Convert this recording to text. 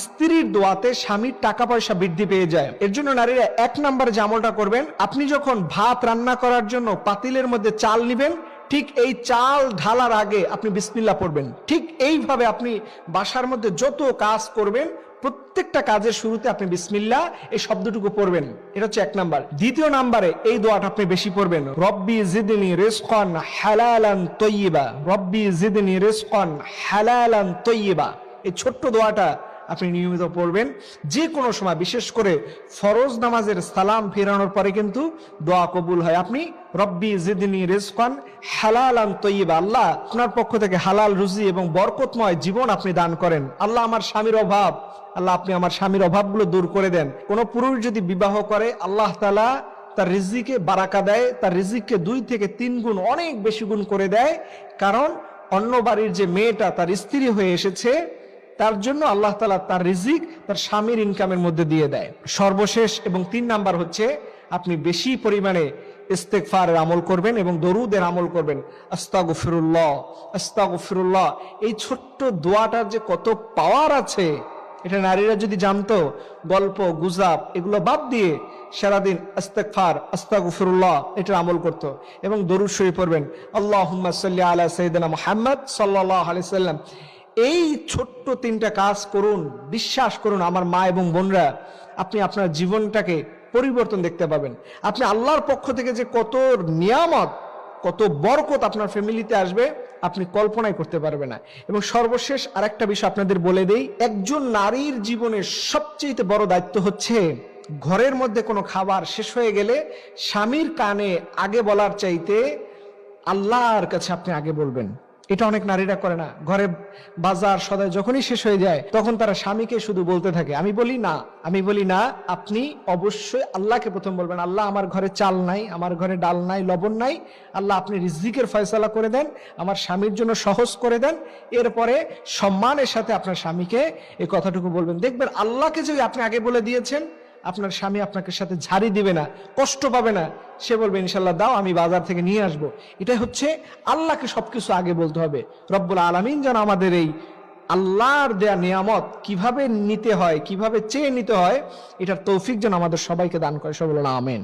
স্ত্রীর দোয়াতে স্বামীর টাকা পয়সা বৃদ্ধি পেয়ে যায়। এর জন্য নারীরা 1 নম্বরে যে আমলটা করবেন, আপনি যখন ভাত রান্না করার জন্য পাতিলের মধ্যে চাল নিবেন, ঠিক এই চাল ঢালার আগে আপনি বিসমিল্লাহ পড়বেন। ঠিক এইভাবে আপনি বাসার মধ্যে যত কাজ করবেন, প্রত্যেকটা কাজের শুরুতে আপনি বিসমিল্লাহ এই শব্দটুকু পড়বেন। এটা হচ্ছে 1 নাম্বার। দ্বিতীয় নাম্বারে এই দোয়াটা আপনি বেশি পড়বেন, রব্বি জিদনি রিজকান হালালান তাইয়্যিবা, রব্বি জিদনি রিজকান হালালান তাইয়্যিবা। এই ছোট্ট দোয়াটা আপনি নিয়মিত পড়বেন যে কোনো সময়, বিশেষ করে ফরজ নামাজের সালাম ফেরানোর পরে কিন্তু দোয়া কবুল হয়। আপনি রব্বি জিদনি রিজকান হালালান তাইয়্যিবা, আল্লাহ আপনার পক্ষ থেকে হালাল রুজি এবং বরকতময় জীবন আপনি দান করেন। আল্লাহ আমার স্বামীর অভাব, আল্লাহ আপনি আমার স্বামীর অভাবগুলো দূর করে দেন। কোন পুরুষ যদি বিবাহ করে, আল্লাহ তাআলা তার রিজিকে বারাকা দেয়, তার রিজিককে 2 থেকে 3 গুণ অনেক বেশি গুণ করে দেয়। কারণ অন্য বাড়ির যে মেয়েটা তার স্ত্রী হয়ে এসেছে, তার জন্য আল্লাহ তাআলা তার রিজিক তার স্বামীর ইনকামের মধ্যে দিয়ে দেয়। সর্বশেষ এবং 3 নাম্বার হচ্ছে আপনি বেশি পরিমাণে ইস্তেগফারের আমল করবেন এবং দরুদের আমল করবেন। আস্তাগফিরুল্লাহ আস্তাগফিরুল্লাহ, এই ছোট্ট দোয়াটার যে কত পাওয়ার আছে, এটা নারীরা যদি জানতো, গল্প গুজব এগুলো বাদ দিয়ে সারাদিন ইস্তেগফার আস্তাগফিরুল্লাহ এটার আমল করতো এবং দরুদ শরীফ পড়বেন, আল্লাহুম্মা সাল্লি আলা সাইয়্যিদিনা মুহাম্মদ সাল্লাল্লাহু আলাইহি ওয়াসাল্লাম। এই ছোট্ট 3টা কাজ করুন, বিশ্বাস করুন আমার মা এবং বোনরা, আপনি আপনার জীবনটাকে পরিবর্তন দেখতে পাবেন। আপনি আল্লাহর পক্ষ থেকে যে কত নিয়ামত, কত বরকত আপনার ফ্যামিলিতে আসবে, আপনি কল্পনাই করতে পারবেন না। এবং সর্বশেষ আরেকটা বিষয় আপনাদের বলে দেই, একজন নারীর জীবনের সবচেয়ে বড় দায়িত্ব হচ্ছে ঘরের মধ্যে কোনো খাবার শেষ হয়ে গেলে স্বামীর কানে আগে বলার চাইতে আল্লাহর কাছে আপনি আগে বলবেন। এটা অনেক নারীরা করে না। ঘরে বাজার সদাই যখনই শেষ হয়ে যায়, তখন তারা স্বামীকে শুধু বলতে থাকে। আমি বলি না, আপনি অবশ্যই আল্লাহকে প্রথম বলবেন, আল্লাহ আমার ঘরে চাল নাই, আমার ঘরে ডাল নাই, লবণ নাই, আল্লাহ আপনি রিজিকের ফয়সালা করে দেন, আমার স্বামীর জন্য সহজ করে দেন। এরপরে সম্মানের সাথে আপনার স্বামীকে এই কথাটুকু বলবেন। দেখবেন আল্লাহকে যদি আপনি আগে বলে দিয়েছেন, আপনার স্বামী আপনাকে সাথে ঝাড়ি দিবে না, কষ্ট পাবে না, সে বলবে ইনশাল্লাহ দাও, আমি বাজার থেকে নিয়ে আসবো। এটাই হচ্ছে আল্লাহকে সবকিছু আগে বলতে হবে। রব্বুল আলামিন যেন আমাদের এই আল্লাহর দেয়া নিয়ামত কিভাবে নিতে হয়, কিভাবে চেয়ে নিতে হয়, এটার তৌফিক যেন আমাদের সবাইকে দান করে। সবাই বলুন আমিন।